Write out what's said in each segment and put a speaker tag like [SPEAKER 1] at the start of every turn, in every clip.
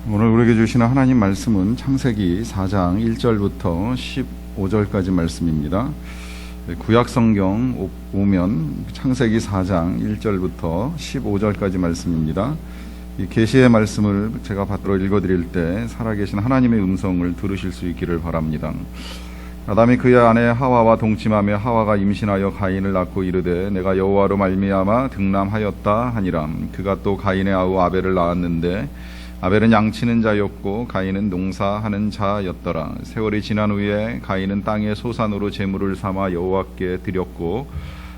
[SPEAKER 1] 오늘 우리에게 주시는 하나님 말씀은 창세기 4장 1절부터 15절까지 말씀입니다. 구약 성경 오면 창세기 4장 1절부터 15절까지 말씀입니다. 이 계시의 말씀을 제가 받들어 읽어드릴 때 살아계신 하나님의 음성을 들으실 수 있기를 바랍니다. 아담이 그의 아내 하와와 동침하며 하와가 임신하여 가인을 낳고 이르되 내가 여호와로 말미암아 등남하였다 하니라. 그가 또 가인의 아우 아벨을 낳았는데 아벨은 양치는 자였고 가인은 농사하는 자였더라. 세월이 지난 후에 가인은 땅의 소산으로 제물을 삼아 여호와께 드렸고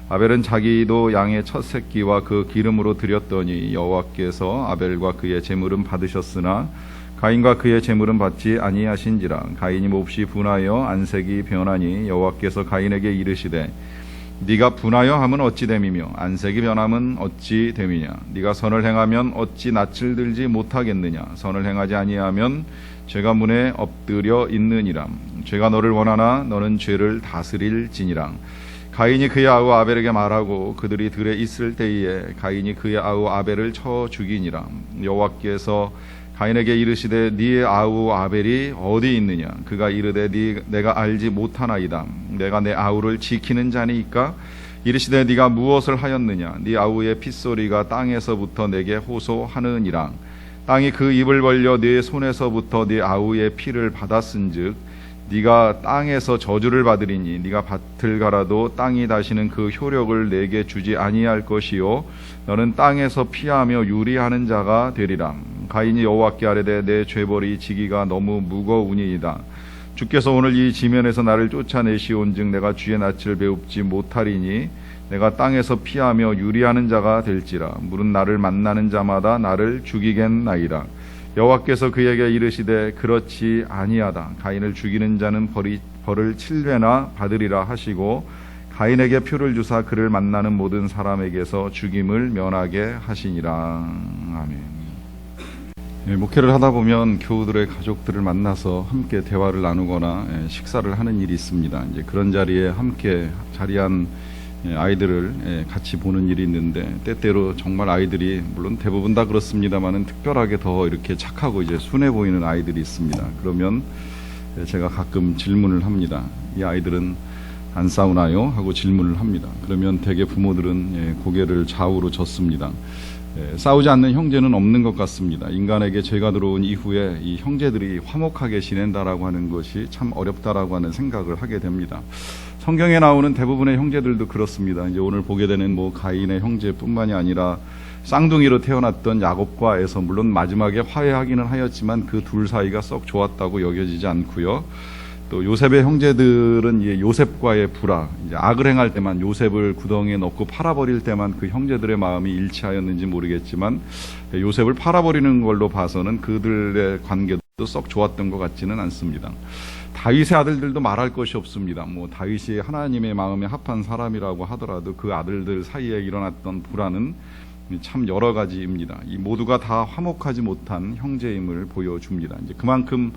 [SPEAKER 1] 아벨은 자기도 양의 첫 새끼와 그 기름으로 드렸더니 여호와께서 아벨과 그의 제물은 받으셨으나 가인과 그의 제물은 받지 아니하신지라. 가인이 몹시 분하여 안색이 변하니 여호와께서 가인에게 이르시되 네가 분하여 함은 어찌 됨이며 안색이 변함은 어찌 됨이냐. 네가 선을 행하면 어찌 낯을 들지 못하겠느냐. 선을 행하지 아니하면 죄가 문에 엎드려 있느니라. 죄가 너를 원하나 너는 죄를 다스릴지니라. 가인이 그의 아우 아벨에게 말하고 그들이 들에 있을 때에 가인이 그의 아우 아벨을 쳐 죽이니라. 여호와께서 가인에게 이르시되 네 아우 아벨이 어디 있느냐. 그가 이르되 내가 알지 못하나이다. 내가 내 아우를 지키는 자니이까. 이르시되 네가 무엇을 하였느냐. 네 아우의 핏소리가 땅에서부터 내게 호소하느니라. 땅이 그 입을 벌려 네 손에서부터 네 아우의 피를 받았은즉 네가 땅에서 저주를 받으리니 네가 밭을 갈아도 땅이 다시는 그 효력을 내게 주지 아니할 것이요 너는 땅에서 피하며 유리하는 자가 되리라. 가인이 여호와께 아뢰되 내 죄벌이 지기가 너무 무거우니이다. 주께서 오늘 이 지면에서 나를 쫓아내시온즉 내가 주의 낯을 배웁지 못하리니 내가 땅에서 피하며 유리하는 자가 될지라. 물은 나를 만나는 자마다 나를 죽이겠나이다. 여호와께서 그에게 이르시되 그렇지 아니하다. 가인을 죽이는 자는 벌을 7배나 받으리라 하시고 가인에게 표를 주사 그를 만나는 모든 사람에게서 죽임을 면하게 하시니라. 아멘. 목회를 하다 보면 교우들의 가족들을 만나서 함께 대화를 나누거나 식사를 하는 일이 있습니다. 이제 그런 자리에 함께 자리한 아이들을 같이 보는 일이 있는데 때때로 정말 아이들이 물론 대부분 다 그렇습니다만은 특별하게 더 이렇게 착하고 이제 순해 보이는 아이들이 있습니다. 그러면 제가 가끔 질문을 합니다. 이 아이들은 안 싸우나요? 하고 질문을 합니다. 그러면 대개 부모들은 고개를 좌우로 젓습니다. 싸우지 않는 형제는 없는 것 같습니다. 인간에게 죄가 들어온 이후에 이 형제들이 화목하게 지낸다라고 하는 것이 참 어렵다라고 하는 생각을 하게 됩니다. 성경에 나오는 대부분의 형제들도 그렇습니다. 이제 오늘 보게 되는 가인의 형제뿐만이 아니라 쌍둥이로 태어났던 야곱과 에서 물론 마지막에 화해하기는 하였지만 그 둘 사이가 썩 좋았다고 여겨지지 않고요. 또 요셉의 형제들은 요셉과의 불화, 이제 악을 행할 때만 요셉을 구덩이에 넣고 팔아버릴 때만 그 형제들의 마음이 일치하였는지 모르겠지만 요셉을 팔아버리는 걸로 봐서는 그들의 관계도 썩 좋았던 것 같지는 않습니다. 다윗의 아들들도 말할 것이 없습니다. 다윗이 하나님의 마음에 합한 사람이라고 하더라도 그 아들들 사이에 일어났던 불화는 참 여러 가지입니다. 이 모두가 다 화목하지 못한 형제임을 보여줍니다. 이제 그만큼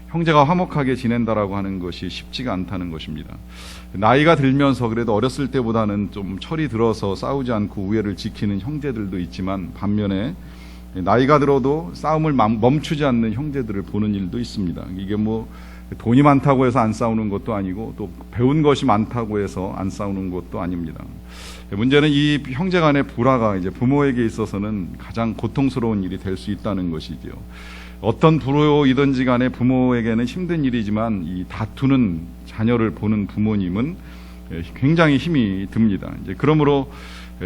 [SPEAKER 1] 형제가 화목하게 지낸다라고 하는 것이 쉽지가 않다는 것입니다. 나이가 들면서 그래도 어렸을 때보다는 좀 철이 들어서 싸우지 않고 우애를 지키는 형제들도 있지만 반면에 나이가 들어도 싸움을 멈추지 않는 형제들을 보는 일도 있습니다. 이게 돈이 많다고 해서 안 싸우는 것도 아니고 또 배운 것이 많다고 해서 안 싸우는 것도 아닙니다. 문제는 이 형제 간의 불화가 이제 부모에게 있어서는 가장 고통스러운 일이 될 수 있다는 것이죠. 어떤 불호이든지 간에 부모에게는 힘든 일이지만 이 다투는 자녀를 보는 부모님은 굉장히 힘이 듭니다. 이제 그러므로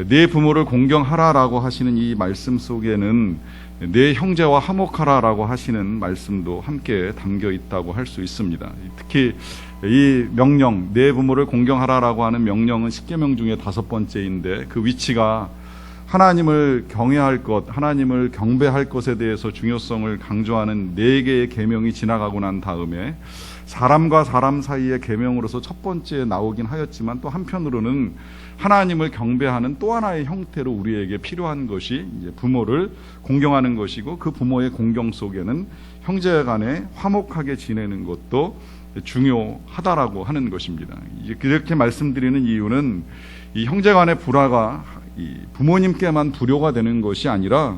[SPEAKER 1] 내 부모를 공경하라라고 하시는 이 말씀 속에는 내 형제와 화목하라라고 하시는 말씀도 함께 담겨 있다고 할 수 있습니다. 특히 이 명령, 내 부모를 공경하라라고 하는 명령은 10계명 중에 5번째인데 그 위치가 하나님을 경외할 것, 하나님을 경배할 것에 대해서 중요성을 강조하는 4개의 계명이 지나가고 난 다음에 사람과 사람 사이의 계명으로서 첫 번째에 나오긴 하였지만 또 한편으로는 하나님을 경배하는 또 하나의 형태로 우리에게 필요한 것이 이제 부모를 공경하는 것이고 그 부모의 공경 속에는 형제 간에 화목하게 지내는 것도 중요하다라고 하는 것입니다. 이렇게 말씀드리는 이유는 이 형제 간의 불화가 이 부모님께만 불효가 되는 것이 아니라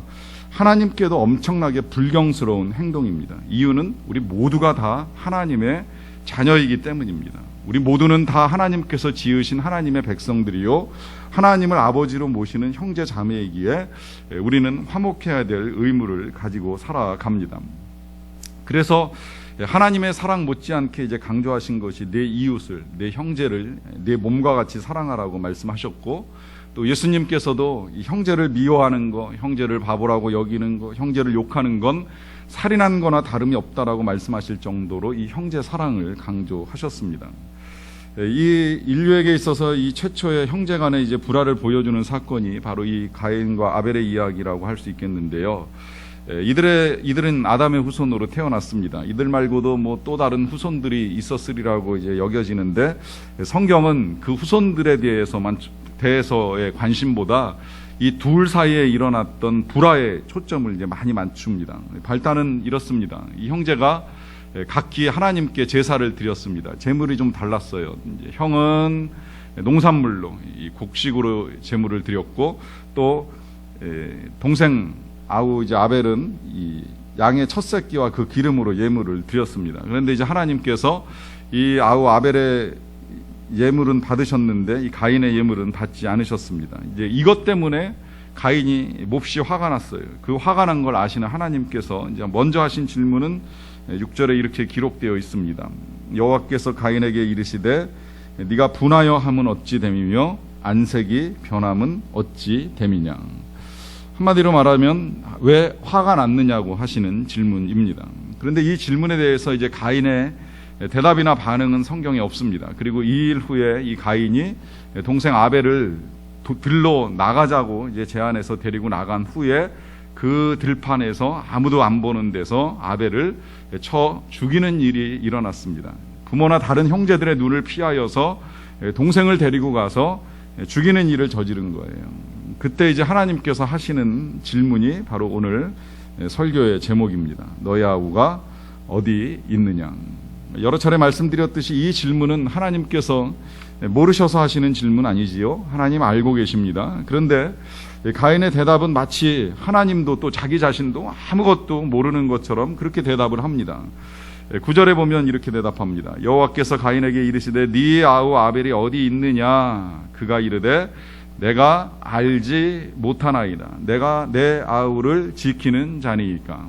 [SPEAKER 1] 하나님께도 엄청나게 불경스러운 행동입니다. 이유는 우리 모두가 다 하나님의 자녀이기 때문입니다. 우리 모두는 다 하나님께서 지으신 하나님의 백성들이요, 하나님을 아버지로 모시는 형제 자매이기에 우리는 화목해야 될 의무를 가지고 살아갑니다. 그래서 하나님의 사랑 못지않게 이제 강조하신 것이 내 이웃을, 내 형제를 내 몸과 같이 사랑하라고 말씀하셨고, 또 예수님께서도 이 형제를 미워하는 거, 형제를 바보라고 여기는 거, 형제를 욕하는 건 살인한 거나 다름이 없다라고 말씀하실 정도로 이 형제 사랑을 강조하셨습니다. 이 인류에게 있어서 이 최초의 형제 간의 이제 불화를 보여주는 사건이 바로 이 가인과 아벨의 이야기라고 할 수 있겠는데요. 이들은 아담의 후손으로 태어났습니다. 이들 말고도 뭐 또 다른 후손들이 있었으리라고 이제 여겨지는데, 성경은 그 후손들에 대해서의 관심보다 이 둘 사이에 일어났던 불화에 초점을 이제 많이 맞춥니다. 발단은 이렇습니다. 이 형제가 각기 하나님께 제사를 드렸습니다. 제물이 좀 달랐어요. 이제 형은 농산물로, 이 곡식으로 제물을 드렸고, 또 동생 아우 이제 아벨은 이 양의 첫 새끼와 그 기름으로 예물을 드렸습니다. 그런데 이제 하나님께서 이 아우 아벨의 예물은 받으셨는데 이 가인의 예물은 받지 않으셨습니다. 이제 이것 때문에 가인이 몹시 화가 났어요. 그 화가 난 걸 아시는 하나님께서 이제 먼저 하신 질문은 6절에 이렇게 기록되어 있습니다. 여호와께서 가인에게 이르시되 네가 분하여 함은 어찌 됨이며 안색이 변함은 어찌 됨이냐. 한마디로 말하면 왜 화가 났느냐고 하시는 질문입니다. 그런데 이 질문에 대해서 이제 가인의 대답이나 반응은 성경에 없습니다. 그리고 2일 후에 이 가인이 동생 아벨을 들로 나가자고 이제 제안해서 데리고 나간 후에 그 들판에서 아무도 안 보는 데서 아벨을 쳐 죽이는 일이 일어났습니다. 부모나 다른 형제들의 눈을 피하여서 동생을 데리고 가서 죽이는 일을 저지른 거예요. 그때 이제 하나님께서 하시는 질문이 바로 오늘 설교의 제목입니다. 너희 아우가 어디 있느냐. 여러 차례 말씀드렸듯이 이 질문은 하나님께서 모르셔서 하시는 질문 아니지요. 하나님 알고 계십니다. 그런데 가인의 대답은 마치 하나님도 또 자기 자신도 아무것도 모르는 것처럼 그렇게 대답을 합니다. 9절에 보면 이렇게 대답합니다. 여호와께서 가인에게 이르시되 네 아우 아벨이 어디 있느냐. 그가 이르되 내가 알지 못하나이다. 내가 내 아우를 지키는 자니이까.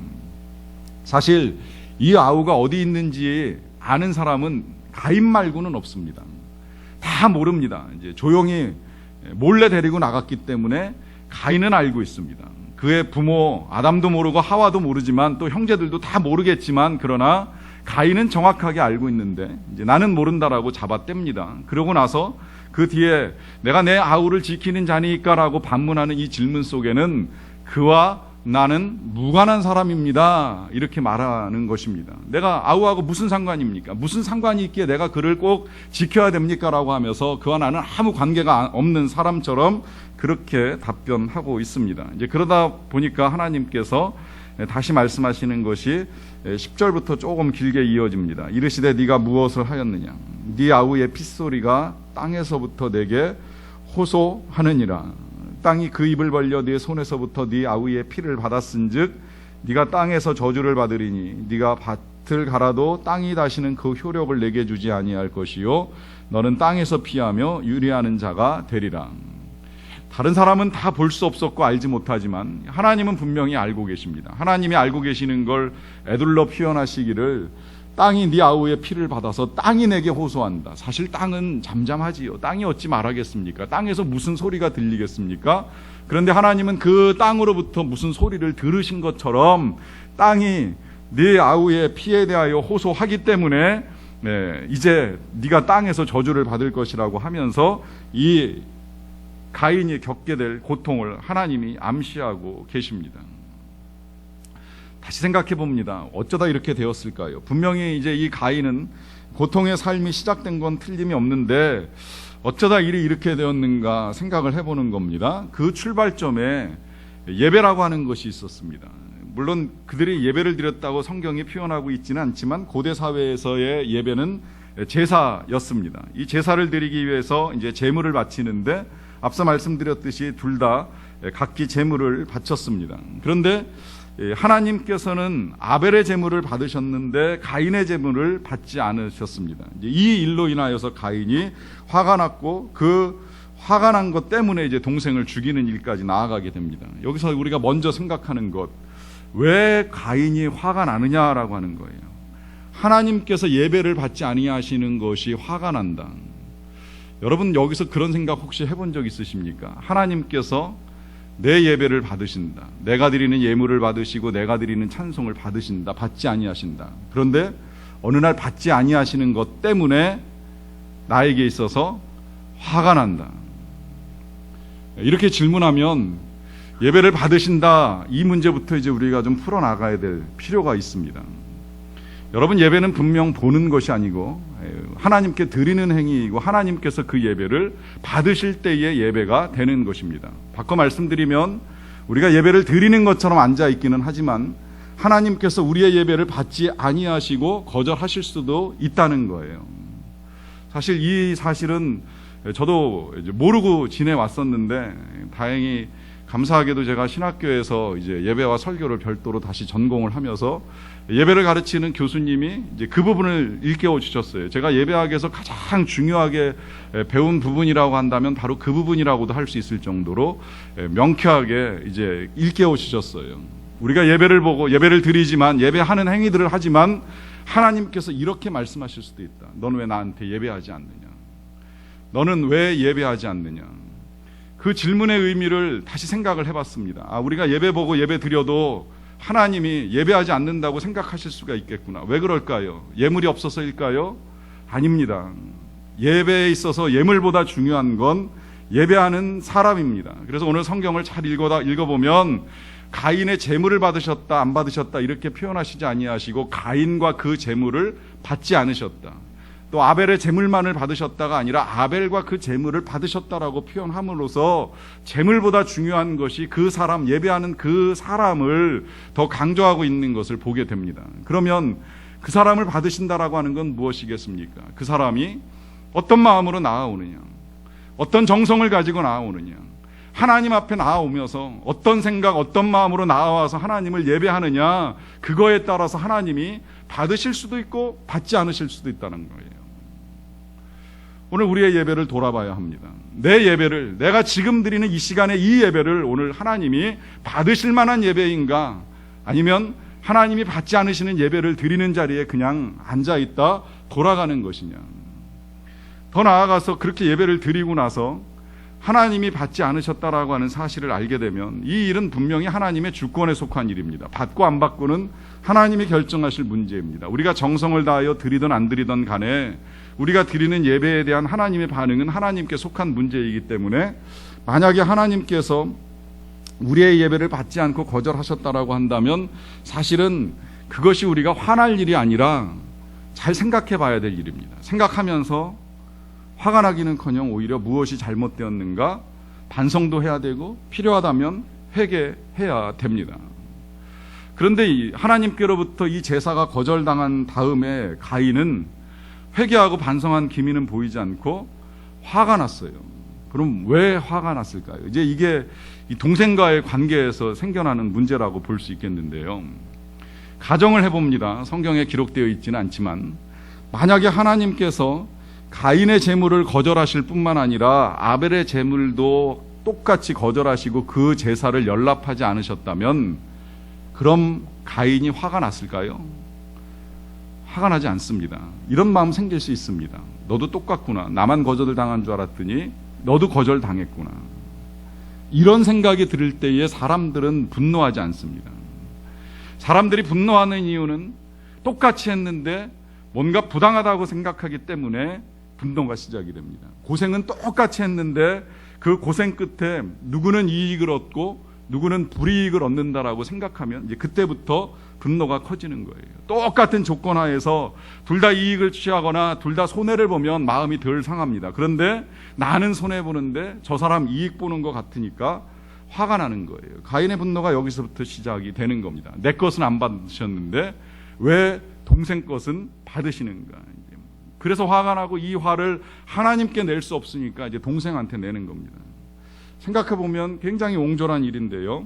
[SPEAKER 1] 사실 이 아우가 어디 있는지 아는 사람은 가인 말고는 없습니다. 다 모릅니다. 이제 조용히 몰래 데리고 나갔기 때문에 가인은 알고 있습니다. 그의 부모 아담도 모르고 하와도 모르지만 또 형제들도 다 모르겠지만, 그러나 가인은 정확하게 알고 있는데 이제 나는 모른다라고 잡아뗍니다. 그러고 나서 그 뒤에 내가 내 아우를 지키는 자니까라고 반문하는 이 질문 속에는 그와 나는 무관한 사람입니다. 이렇게 말하는 것입니다. 내가 아우하고 무슨 상관입니까? 무슨 상관이 있기에 내가 그를 꼭 지켜야 됩니까? 라고 하면서 그와 나는 아무 관계가 없는 사람처럼 그렇게 답변하고 있습니다. 이제 그러다 보니까 하나님께서 다시 말씀하시는 것이 10절부터 조금 길게 이어집니다. 이르시되 네가 무엇을 하였느냐. 네 아우의 핏소리가 땅에서부터 내게 호소하느니라. 땅이 그 입을 벌려 네 손에서부터 네 아우의 피를 받았은즉 네가 땅에서 저주를 받으리니 네가 밭을 갈아도 땅이 다시는 그 효력을 내게 주지 아니할 것이요 너는 땅에서 피하며 유리하는 자가 되리라. 다른 사람은 다 볼 수 없었고 알지 못하지만 하나님은 분명히 알고 계십니다. 하나님이 알고 계시는 걸 에둘러 표현하시기를 땅이 네 아우의 피를 받아서 땅이 내게 호소한다. 사실 땅은 잠잠하지요. 땅이 어찌 말하겠습니까? 땅에서 무슨 소리가 들리겠습니까? 그런데 하나님은 그 땅으로부터 무슨 소리를 들으신 것처럼 땅이 네 아우의 피에 대하여 호소하기 때문에 이제 네가 땅에서 저주를 받을 것이라고 하면서 이 가인이 겪게 될 고통을 하나님이 암시하고 계십니다. 다시 생각해 봅니다. 어쩌다 이렇게 되었을까요? 분명히 이제 이 가인은 고통의 삶이 시작된 건 틀림이 없는데 어쩌다 일이 이렇게 되었는가 생각을 해보는 겁니다. 그 출발점에 예배라고 하는 것이 있었습니다. 물론 그들이 예배를 드렸다고 성경이 표현하고 있지는 않지만 고대 사회에서의 예배는 제사였습니다. 이 제사를 드리기 위해서 이제 제물을 바치는데 앞서 말씀드렸듯이 둘 다 각기 제물을 바쳤습니다. 그런데 하나님께서는 아벨의 제물을 받으셨는데 가인의 제물을 받지 않으셨습니다. 이 일로 인하여서 가인이 화가 났고 그 화가 난 것 때문에 이제 동생을 죽이는 일까지 나아가게 됩니다. 여기서 우리가 먼저 생각하는 것, 왜 가인이 화가 나느냐라고 하는 거예요. 하나님께서 예배를 받지 아니하시는 것이 화가 난다. 여러분 여기서 그런 생각 혹시 해본 적 있으십니까? 하나님께서 내 예배를 받으신다. 내가 드리는 예물을 받으시고 내가 드리는 찬송을 받으신다. 받지 아니하신다. 그런데 어느 날 받지 아니하시는 것 때문에 나에게 있어서 화가 난다. 이렇게 질문하면 예배를 받으신다. 이 문제부터 이제 우리가 좀 풀어나가야 될 필요가 있습니다. 여러분 예배는 분명 보는 것이 아니고 하나님께 드리는 행위이고 하나님께서 그 예배를 받으실 때의 예배가 되는 것입니다. 바꿔 말씀드리면 우리가 예배를 드리는 것처럼 앉아 있기는 하지만 하나님께서 우리의 예배를 받지 아니하시고 거절하실 수도 있다는 거예요. 사실 이 사실은 저도 이제 모르고 지내왔었는데 다행히 감사하게도 제가 신학교에서 이제 예배와 설교를 별도로 다시 전공을 하면서 예배를 가르치는 교수님이 이제 그 부분을 일깨워 주셨어요. 제가 예배학에서 가장 중요하게 배운 부분이라고 한다면 바로 그 부분이라고도 할 수 있을 정도로 명쾌하게 이제 일깨워 주셨어요. 우리가 예배를 보고 예배를 드리지만 예배하는 행위들을 하지만 하나님께서 이렇게 말씀하실 수도 있다. 너는 왜 나한테 예배하지 않느냐? 너는 왜 예배하지 않느냐? 그 질문의 의미를 다시 생각을 해봤습니다. 우리가 예배 보고 예배 드려도 하나님이 예배하지 않는다고 생각하실 수가 있겠구나. 왜 그럴까요? 예물이 없어서일까요? 아닙니다. 예배에 있어서 예물보다 중요한 건 예배하는 사람입니다. 그래서 오늘 성경을 잘 읽어보면 가인의 제물을 받으셨다 안 받으셨다 이렇게 표현하시지 아니하시고 가인과 그 제물을 받지 않으셨다. 또 아벨의 제물만을 받으셨다가 아니라 아벨과 그 제물을 받으셨다라고 표현함으로써 제물보다 중요한 것이 그 사람, 예배하는 그 사람을 더 강조하고 있는 것을 보게 됩니다. 그러면 그 사람을 받으신다라고 하는 건 무엇이겠습니까? 그 사람이 어떤 마음으로 나아오느냐, 어떤 정성을 가지고 나아오느냐, 하나님 앞에 나아오면서 어떤 생각, 어떤 마음으로 나아와서 하나님을 예배하느냐, 그거에 따라서 하나님이 받으실 수도 있고 받지 않으실 수도 있다는 거예요. 오늘 우리의 예배를 돌아봐야 합니다. 내 예배를, 내가 지금 드리는 이 시간에 이 예배를 오늘 하나님이 받으실 만한 예배인가, 아니면 하나님이 받지 않으시는 예배를 드리는 자리에 그냥 앉아있다 돌아가는 것이냐. 더 나아가서 그렇게 예배를 드리고 나서 하나님이 받지 않으셨다라고 하는 사실을 알게 되면 이 일은 분명히 하나님의 주권에 속한 일입니다. 받고 안 받고는 하나님이 결정하실 문제입니다. 우리가 정성을 다하여 드리든 안 드리든 간에 우리가 드리는 예배에 대한 하나님의 반응은 하나님께 속한 문제이기 때문에 만약에 하나님께서 우리의 예배를 받지 않고 거절하셨다라고 한다면 사실은 그것이 우리가 화날 일이 아니라 잘 생각해 봐야 될 일입니다. 생각하면서 화가 나기는커녕 오히려 무엇이 잘못되었는가 반성도 해야 되고 필요하다면 회개해야 됩니다. 그런데 하나님께로부터 이 제사가 거절당한 다음에 가인은 회개하고 반성한 기미는 보이지 않고 화가 났어요. 그럼 왜 화가 났을까요? 이제 이게 이 동생과의 관계에서 생겨나는 문제라고 볼 수 있겠는데요. 가정을 해봅니다. 성경에 기록되어 있지는 않지만 만약에 하나님께서 가인의 제물을 거절하실 뿐만 아니라 아벨의 제물도 똑같이 거절하시고 그 제사를 연락하지 않으셨다면 그럼 가인이 화가 났을까요? 화가 나지 않습니다. 이런 마음 생길 수 있습니다. 너도 똑같구나. 나만 거절당한 줄 알았더니 너도 거절당했구나. 이런 생각이 들을 때에 사람들은 분노하지 않습니다. 사람들이 분노하는 이유는 똑같이 했는데 뭔가 부당하다고 생각하기 때문에 분노가 시작이 됩니다. 고생은 똑같이 했는데 그 고생 끝에 누구는 이익을 얻고 누구는 불이익을 얻는다라고 생각하면 이제 그때부터 분노가 커지는 거예요. 똑같은 조건 하에서 둘 다 이익을 취하거나 둘 다 손해를 보면 마음이 덜 상합니다. 그런데 나는 손해보는데 저 사람 이익 보는 것 같으니까 화가 나는 거예요. 가인의 분노가 여기서부터 시작이 되는 겁니다. 내 것은 안 받으셨는데 왜 동생 것은 받으시는가. 그래서 화가 나고 이 화를 하나님께 낼 수 없으니까 이제 동생한테 내는 겁니다. 생각해보면 굉장히 옹졸한 일인데요.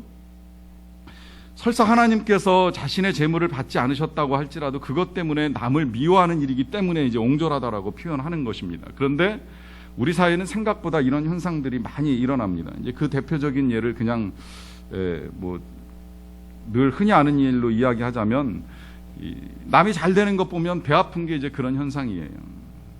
[SPEAKER 1] 설사 하나님께서 자신의 재물을 받지 않으셨다고 할지라도 그것 때문에 남을 미워하는 일이기 때문에 이제 옹졸하다라고 표현하는 것입니다. 그런데 우리 사회는 생각보다 이런 현상들이 많이 일어납니다. 이제 그 대표적인 예를 그냥 늘 흔히 아는 일로 이야기하자면, 남이 잘 되는 것 보면 배 아픈 게 이제 그런 현상이에요.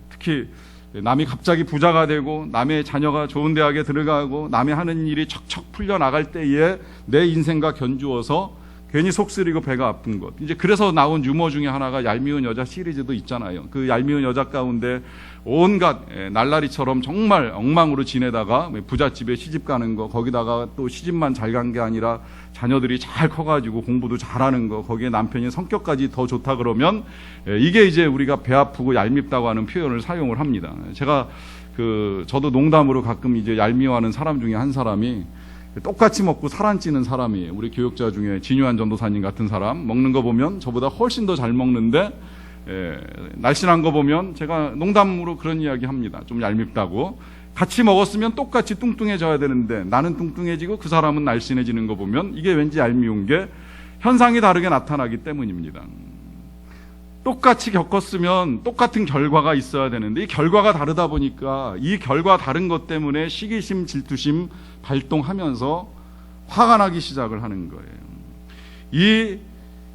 [SPEAKER 1] 특히 남이 갑자기 부자가 되고 남의 자녀가 좋은 대학에 들어가고 남이 하는 일이 척척 풀려 나갈 때에 내 인생과 견주어서 괜히 속 쓰리고 배가 아픈 것. 이제 그래서 나온 유머 중에 하나가 얄미운 여자 시리즈도 있잖아요. 그 얄미운 여자 가운데 온갖 날라리처럼 정말 엉망으로 지내다가 부잣집에 시집 가는 거, 거기다가 또 시집만 잘 간 게 아니라 자녀들이 잘 커가지고 공부도 잘하는 거, 거기에 남편이 성격까지 더 좋다 그러면 이게 이제 우리가 배 아프고 얄밉다고 하는 표현을 사용을 합니다. 제가 저도 농담으로 가끔 이제 얄미워하는 사람 중에 한 사람이 똑같이 먹고 살 안 찌는 사람이에요. 우리 교역자 중에 진유한 전도사님 같은 사람, 먹는 거 보면 저보다 훨씬 더 잘 먹는데 날씬한 거 보면 제가 농담으로 그런 이야기 합니다. 좀 얄밉다고. 같이 먹었으면 똑같이 뚱뚱해져야 되는데 나는 뚱뚱해지고 그 사람은 날씬해지는 거 보면 이게 왠지 얄미운 게 현상이 다르게 나타나기 때문입니다. 똑같이 겪었으면 똑같은 결과가 있어야 되는데 이 결과가 다르다 보니까 이 결과 다른 것 때문에 시기심, 질투심 발동하면서 화가 나기 시작을 하는 거예요. 이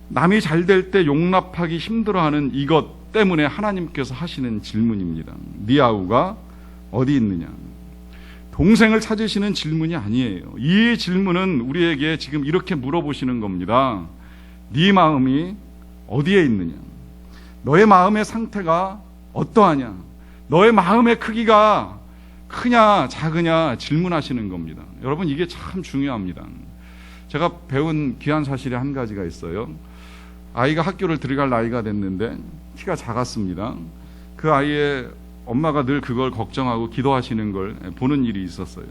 [SPEAKER 1] 남이 잘 될 때 용납하기 힘들어하는 이것 때문에 하나님께서 하시는 질문입니다. 네 아우가 어디 있느냐? 동생을 찾으시는 질문이 아니에요. 이 질문은 우리에게 지금 이렇게 물어보시는 겁니다. 네 마음이 어디에 있느냐? 너의 마음의 상태가 어떠하냐? 너의 마음의 크기가 크냐 작으냐 질문하시는 겁니다. 여러분, 이게 참 중요합니다. 제가 배운 귀한 사실이 한 가지가 있어요. 아이가 학교를 들어갈 나이가 됐는데 키가 작았습니다. 그 아이의 엄마가 늘 그걸 걱정하고 기도하시는 걸 보는 일이 있었어요.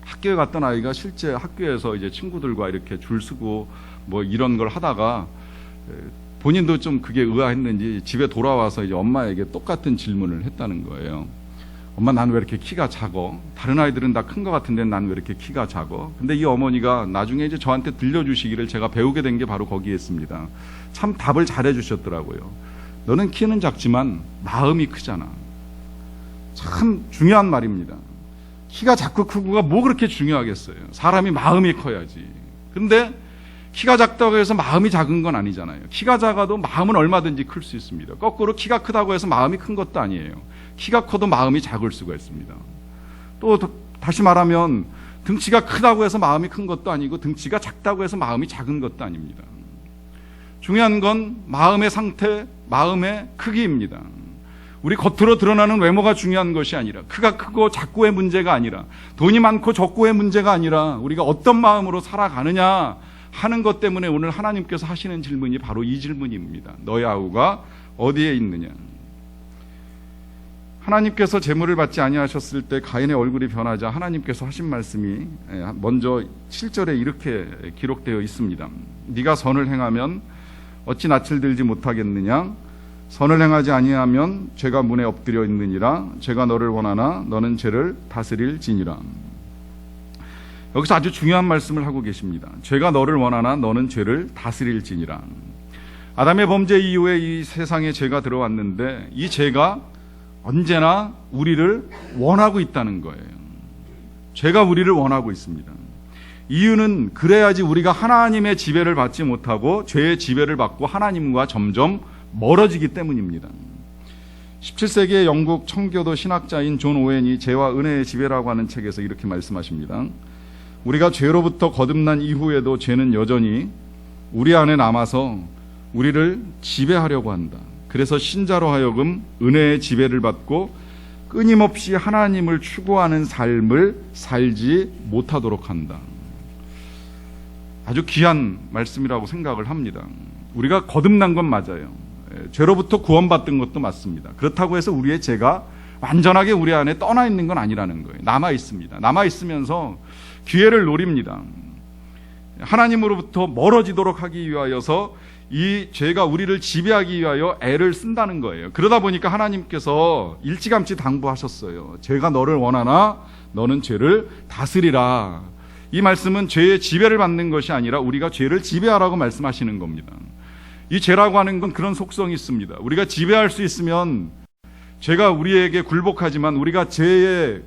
[SPEAKER 1] 학교에 갔던 아이가 실제 학교에서 이제 친구들과 이렇게 줄 서고 뭐 이런 걸 하다가 본인도 좀 그게 의아했는지 집에 돌아와서 이제 엄마에게 똑같은 질문을 했다는 거예요. 엄마, 난 왜 이렇게 키가 작어? 다른 아이들은 다 큰 것 같은데 난 왜 이렇게 키가 작어? 근데 이 어머니가 나중에 이제 저한테 들려주시기를 제가 배우게 된 게 바로 거기에 있습니다. 참 답을 잘해 주셨더라고요. 너는 키는 작지만 마음이 크잖아. 참 중요한 말입니다. 키가 작고 크고가 뭐 그렇게 중요하겠어요. 사람이 마음이 커야지. 근데 키가 작다고 해서 마음이 작은 건 아니잖아요. 키가 작아도 마음은 얼마든지 클 수 있습니다. 거꾸로 키가 크다고 해서 마음이 큰 것도 아니에요. 키가 커도 마음이 작을 수가 있습니다. 또 다시 말하면 등치가 크다고 해서 마음이 큰 것도 아니고 등치가 작다고 해서 마음이 작은 것도 아닙니다. 중요한 건 마음의 상태, 마음의 크기입니다. 우리 겉으로 드러나는 외모가 중요한 것이 아니라, 크가 크고 작고의 문제가 아니라, 돈이 많고 적고의 문제가 아니라 우리가 어떤 마음으로 살아가느냐 하는 것 때문에 오늘 하나님께서 하시는 질문이 바로 이 질문입니다. 너의 아우가 어디에 있느냐? 하나님께서 재물을 받지 아니하셨을 때 가인의 얼굴이 변하자 하나님께서 하신 말씀이 먼저 7절에 이렇게 기록되어 있습니다. 네가 선을 행하면 어찌 낯을 들지 못하겠느냐? 선을 행하지 아니하면 죄가 문에 엎드려 있느니라. 죄가 너를 원하나 너는 죄를 다스릴지니라. 여기서 아주 중요한 말씀을 하고 계십니다. 죄가 너를 원하나 너는 죄를 다스릴지니라. 아담의 범죄 이후에 이 세상에 죄가 들어왔는데 이 죄가 언제나 우리를 원하고 있다는 거예요. 죄가 우리를 원하고 있습니다. 이유는 그래야지 우리가 하나님의 지배를 받지 못하고 죄의 지배를 받고 하나님과 점점 멀어지기 때문입니다. 17세기의 영국 청교도 신학자인 존 오웬이 죄와 은혜의 지배라고 하는 책에서 이렇게 말씀하십니다. 우리가 죄로부터 거듭난 이후에도 죄는 여전히 우리 안에 남아서 우리를 지배하려고 한다. 그래서 신자로 하여금 은혜의 지배를 받고 끊임없이 하나님을 추구하는 삶을 살지 못하도록 한다. 아주 귀한 말씀이라고 생각을 합니다. 우리가 거듭난 건 맞아요. 죄로부터 구원받은 것도 맞습니다. 그렇다고 해서 우리의 죄가 완전하게 우리 안에 떠나 있는 건 아니라는 거예요. 남아 있습니다. 남아 있으면서 기회를 노립니다. 하나님으로부터 멀어지도록 하기 위하여서 이 죄가 우리를 지배하기 위하여 애를 쓴다는 거예요. 그러다 보니까 하나님께서 일찌감치 당부하셨어요. 죄가 너를 원하나 너는 죄를 다스리라. 이 말씀은 죄의 지배를 받는 것이 아니라 우리가 죄를 지배하라고 말씀하시는 겁니다. 이 죄라고 하는 건 그런 속성이 있습니다. 우리가 지배할 수 있으면 죄가 우리에게 굴복하지만 우리가 죄를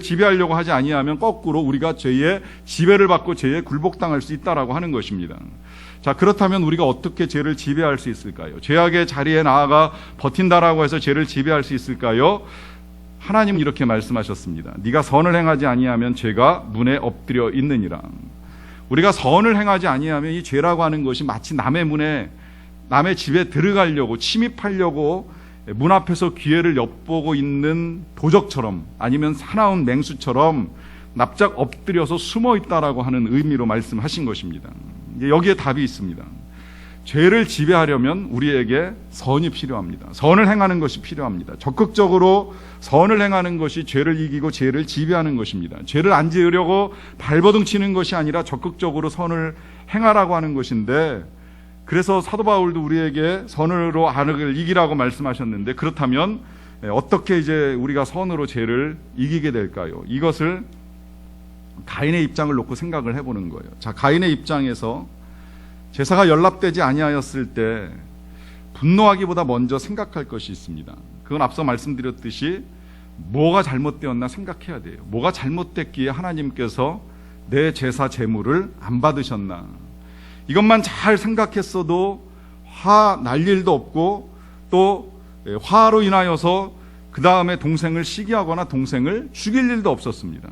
[SPEAKER 1] 지배하려고 하지 아니하면 거꾸로 우리가 죄의 지배를 받고 죄에 굴복당할 수 있다라고 하는 것입니다. 자, 그렇다면 우리가 어떻게 죄를 지배할 수 있을까요? 죄악의 자리에 나아가 버틴다라고 해서 죄를 지배할 수 있을까요? 하나님은 이렇게 말씀하셨습니다. 네가 선을 행하지 아니하면 죄가 문에 엎드려 있느니라. 우리가 선을 행하지 아니하면 이 죄라고 하는 것이 마치 남의 문에, 남의 집에 들어가려고 침입하려고 문 앞에서 기회를 엿보고 있는 도적처럼, 아니면 사나운 맹수처럼 납작 엎드려서 숨어 있다라고 하는 의미로 말씀하신 것입니다. 여기에 답이 있습니다. 죄를 지배하려면 우리에게 선이 필요합니다. 선을 행하는 것이 필요합니다. 적극적으로 선을 행하는 것이 죄를 이기고 죄를 지배하는 것입니다. 죄를 안 지으려고 발버둥 치는 것이 아니라 적극적으로 선을 행하라고 하는 것인데, 그래서 사도 바울도 우리에게 선으로 악을 이기라고 말씀하셨는데, 그렇다면 어떻게 이제 우리가 선으로 죄를 이기게 될까요? 이것을 가인의 입장을 놓고 생각을 해보는 거예요. 자, 가인의 입장에서 제사가 연락되지 아니하였을 때 분노하기보다 먼저 생각할 것이 있습니다. 그건 앞서 말씀드렸듯이 뭐가 잘못되었나 생각해야 돼요. 뭐가 잘못됐기에 하나님께서 내 제사 제물을 안 받으셨나. 이것만 잘 생각했어도 화 날 일도 없고, 또 화로 인하여서 그 다음에 동생을 시기하거나 동생을 죽일 일도 없었습니다.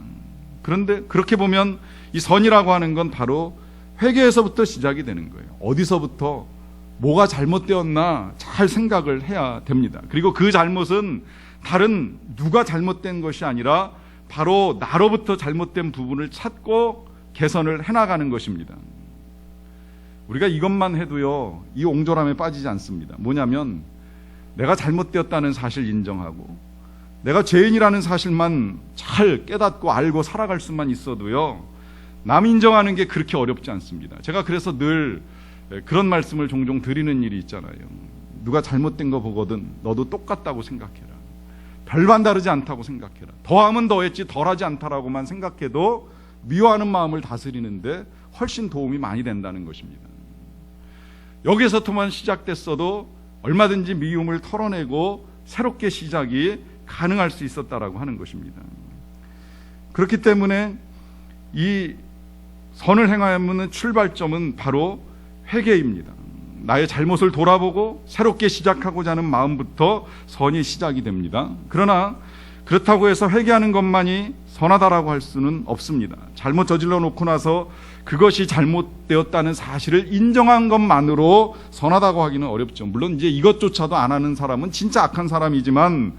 [SPEAKER 1] 그런데 그렇게 보면 이 선이라고 하는 건 바로 회개에서부터 시작이 되는 거예요. 어디서부터 뭐가 잘못되었나 잘 생각을 해야 됩니다. 그리고 그 잘못은 다른 누가 잘못된 것이 아니라 바로 나로부터 잘못된 부분을 찾고 개선을 해나가는 것입니다. 우리가 이것만 해도요, 이 옹졸함에 빠지지 않습니다. 뭐냐면 내가 잘못되었다는 사실 인정하고 내가 죄인이라는 사실만 잘 깨닫고 알고 살아갈 수만 있어도요, 남 인정하는 게 그렇게 어렵지 않습니다. 제가 그래서 늘 그런 말씀을 종종 드리는 일이 있잖아요. 누가 잘못된 거 보거든 너도 똑같다고 생각해라. 별반 다르지 않다고 생각해라. 더하면 더했지 덜하지 않다라고만 생각해도 미워하는 마음을 다스리는데 훨씬 도움이 많이 된다는 것입니다. 여기서부터만 시작됐어도 얼마든지 미움을 털어내고 새롭게 시작이 가능할 수 있었다라고 하는 것입니다. 그렇기 때문에 이 선을 행하면 출발점은 바로 회개입니다. 나의 잘못을 돌아보고 새롭게 시작하고자 하는 마음부터 선이 시작이 됩니다. 그러나 그렇다고 해서 회개하는 것만이 선하다라고 할 수는 없습니다. 잘못 저질러 놓고 나서 그것이 잘못되었다는 사실을 인정한 것만으로 선하다고 하기는 어렵죠. 물론 이제 이것조차도 안 하는 사람은 진짜 악한 사람이지만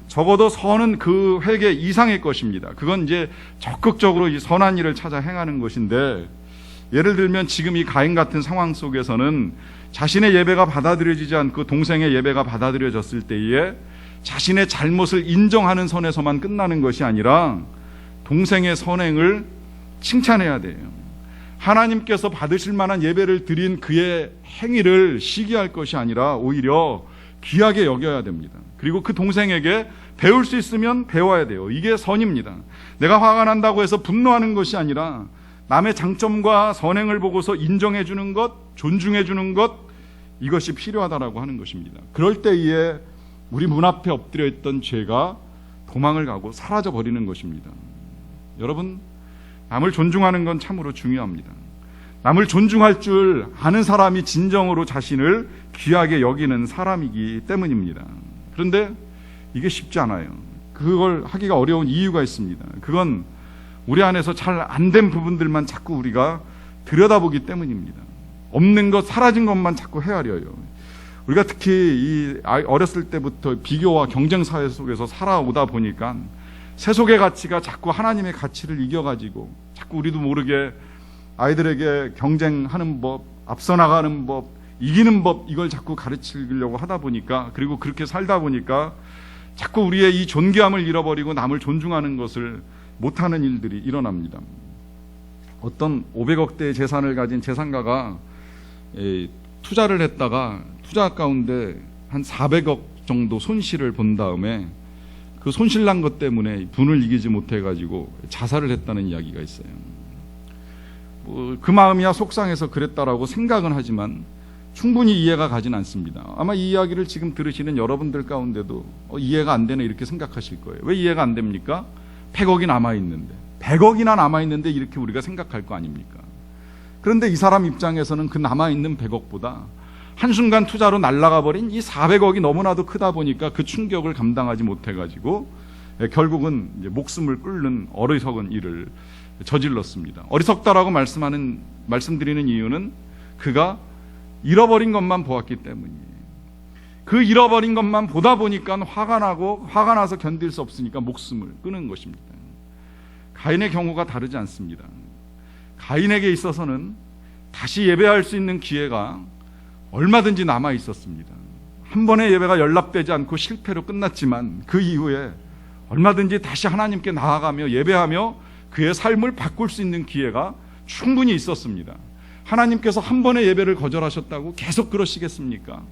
[SPEAKER 1] 적어도 선은 그 회개 이상의 것입니다. 그건 이제 적극적으로 이 선한 일을 찾아 행하는 것인데, 예를 들면 지금 이 가인 같은 상황 속에서는 자신의 예배가 받아들여지지 않고 동생의 예배가 받아들여졌을 때에 자신의 잘못을 인정하는 선에서만 끝나는 것이 아니라 동생의 선행을 칭찬해야 돼요. 하나님께서 받으실 만한 예배를 드린 그의 행위를 시기할 것이 아니라 오히려 귀하게 여겨야 됩니다. 그리고 그 동생에게 배울 수 있으면 배워야 돼요. 이게 선입니다. 내가 화가 난다고 해서 분노하는 것이 아니라 남의 장점과 선행을 보고서 인정해 주는 것, 존중해 주는 것, 이것이 필요하다라고 하는 것입니다. 그럴 때에 우리 문 앞에 엎드려 있던 죄가 도망을 가고 사라져 버리는 것입니다. 여러분, 남을 존중하는 건 참으로 중요합니다. 남을 존중할 줄 아는 사람이 진정으로 자신을 귀하게 여기는 사람이기 때문입니다. 그런데 이게 쉽지 않아요. 그걸 하기가 어려운 이유가 있습니다. 그건 우리 안에서 잘 안 된 부분들만 자꾸 우리가 들여다보기 때문입니다. 없는 것, 사라진 것만 자꾸 헤아려요. 우리가 특히 이 어렸을 때부터 비교와 경쟁 사회 속에서 살아오다 보니까 세속의 가치가 자꾸 하나님의 가치를 이겨가지고 자꾸 우리도 모르게 아이들에게 경쟁하는 법, 앞서 나가는 법, 이기는 법, 이걸 자꾸 가르치려고 하다 보니까, 그리고 그렇게 살다 보니까 자꾸 우리의 이 존귀함을 잃어버리고 남을 존중하는 것을 못하는 일들이 일어납니다. 어떤 500억대의 재산을 가진 재산가가 투자를 했다가 투자 가운데 한 400억 정도 손실을 본 다음에 그 손실난 것 때문에 분을 이기지 못해가지고 자살을 했다는 이야기가 있어요. 그 마음이야 속상해서 그랬다라고 생각은 하지만 충분히 이해가 가진 않습니다. 아마 이 이야기를 지금 들으시는 여러분들 가운데도 이해가 안 되네 이렇게 생각하실 거예요. 왜 이해가 안 됩니까? 100억이 남아있는데 100억이나 남아있는데 이렇게 우리가 생각할 거 아닙니까? 그런데 이 사람 입장에서는 그 남아있는 100억보다 한순간 투자로 날아가 버린 이 400억이 너무나도 크다 보니까 그 충격을 감당하지 못해가지고 결국은 이제 목숨을 끊는 어리석은 일을 저질렀습니다. 어리석다라고 말씀드리는 이유는 그가 잃어버린 것만 보았기 때문이에요. 그 잃어버린 것만 보다 보니까 화가 나서 견딜 수 없으니까 목숨을 끊은 것입니다. 가인의 경우가 다르지 않습니다. 가인에게 있어서는 다시 예배할 수 있는 기회가 얼마든지 남아 있었습니다. 한 번의 예배가 연락되지 않고 실패로 끝났지만 그 이후에 얼마든지 다시 하나님께 나아가며 예배하며 그의 삶을 바꿀 수 있는 기회가 충분히 있었습니다. 하나님께서 한 번의 예배를 거절하셨다고 계속 그러시겠습니까?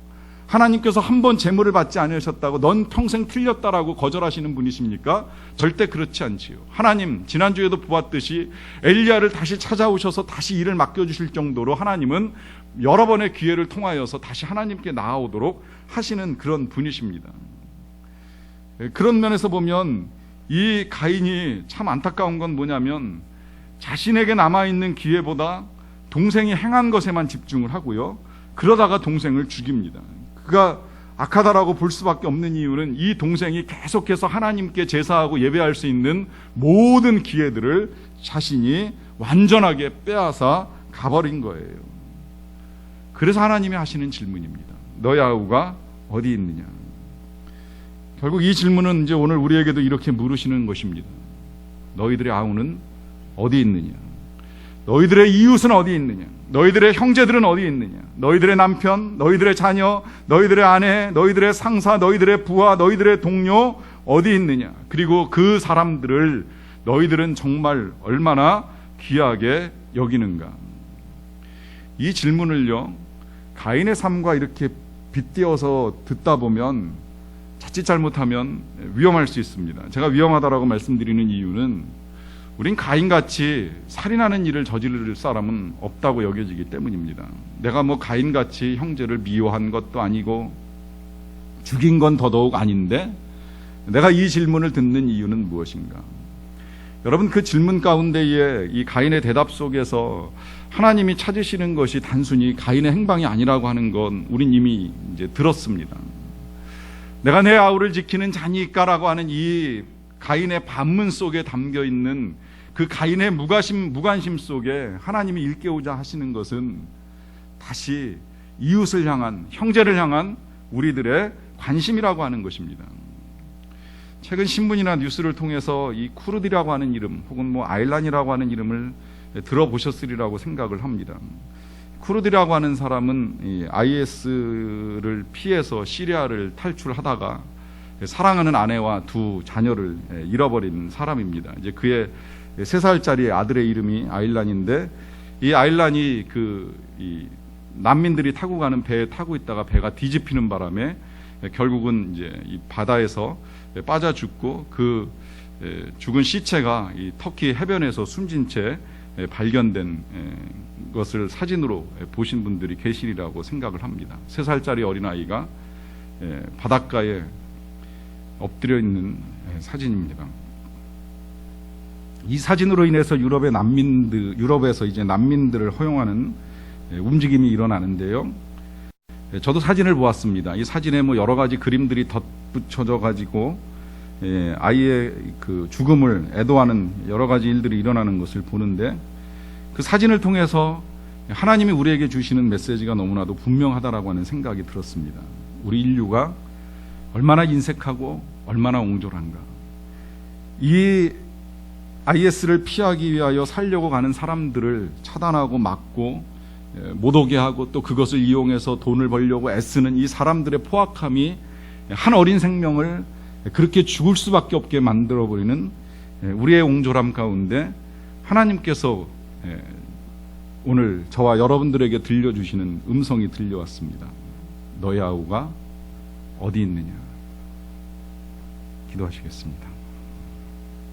[SPEAKER 1] 하나님께서 한 번 제물을 받지 않으셨다고 넌 평생 틀렸다라고 거절하시는 분이십니까? 절대 그렇지 않지요. 하나님, 지난주에도 보았듯이 엘리야를 다시 찾아오셔서 다시 일을 맡겨주실 정도로 하나님은 여러 번의 기회를 통하여서 다시 하나님께 나아오도록 하시는 그런 분이십니다. 그런 면에서 보면 이 가인이 참 안타까운 건 뭐냐면 자신에게 남아있는 기회보다 동생이 행한 것에만 집중을 하고요. 그러다가 동생을 죽입니다. 그가 악하다라고 볼 수밖에 없는 이유는 이 동생이 계속해서 하나님께 제사하고 예배할 수 있는 모든 기회들을 자신이 완전하게 빼앗아 가버린 거예요. 그래서 하나님이 하시는 질문입니다. 너의 아우가 어디 있느냐? 결국 이 질문은 이제 오늘 우리에게도 이렇게 물으시는 것입니다. 너희들의 아우는 어디 있느냐? 너희들의 이웃은 어디 있느냐? 너희들의 형제들은 어디 있느냐? 너희들의 남편, 너희들의 자녀, 너희들의 아내, 너희들의 상사, 너희들의 부하, 너희들의 동료 어디 있느냐? 그리고 그 사람들을 너희들은 정말 얼마나 귀하게 여기는가? 이 질문을요, 가인의 삶과 이렇게 빗대어서 듣다 보면 자칫 잘못하면 위험할 수 있습니다. 제가 위험하다라고 말씀드리는 이유는 우린 가인같이 살인하는 일을 저지를 사람은 없다고 여겨지기 때문입니다. 내가 뭐 가인같이 형제를 미워한 것도 아니고 죽인 건 더더욱 아닌데 내가 이 질문을 듣는 이유는 무엇인가? 여러분, 그 질문 가운데에 이 가인의 대답 속에서 하나님이 찾으시는 것이 단순히 가인의 행방이 아니라고 하는 건 우린 이미 이제 들었습니다. 내가 내 아우를 지키는 자니까라고 하는 이 가인의 반문 속에 담겨 있는 그 가인의 무관심 속에 하나님이 일깨우자 하시는 것은 다시 이웃을 향한, 형제를 향한 우리들의 관심이라고 하는 것입니다. 최근 신문이나 뉴스를 통해서 이 쿠르드라고 하는 이름 혹은 뭐 아일란이라고 하는 이름을 들어보셨으리라고 생각을 합니다. 쿠르드라고 하는 사람은 이 IS를 피해서 시리아를 탈출하다가 사랑하는 아내와 두 자녀를 잃어버린 사람입니다. 이제 그의 3살짜리 아들의 이름이 아일란인데, 이 아일란이 이 난민들이 타고 가는 배에 타고 있다가 배가 뒤집히는 바람에 결국은 이제 이 바다에서 빠져 죽고 그 죽은 시체가 이 터키 해변에서 숨진 채 발견된 것을 사진으로 보신 분들이 계시리라고 생각을 합니다. 3살짜리 어린아이가 바닷가에 엎드려 있는 사진입니다. 이 사진으로 인해서 유럽에서 이제 난민들을 허용하는 움직임이 일어나는데요. 저도 사진을 보았습니다. 이 사진에 뭐 여러 가지 그림들이 덧붙여져 가지고 아이의 그 죽음을 애도하는 여러 가지 일들이 일어나는 것을 보는데, 그 사진을 통해서 하나님이 우리에게 주시는 메시지가 너무나도 분명하다라고 하는 생각이 들었습니다. 우리 인류가 얼마나 인색하고 얼마나 옹졸한가. 이 IS를 피하기 위하여 살려고 가는 사람들을 차단하고 막고 못 오게 하고 또 그것을 이용해서 돈을 벌려고 애쓰는 이 사람들의 포악함이 한 어린 생명을 그렇게 죽을 수밖에 없게 만들어버리는 우리의 옹졸함 가운데 하나님께서 오늘 저와 여러분들에게 들려주시는 음성이 들려왔습니다. 너의 아우가 어디 있느냐? 기도하시겠습니다.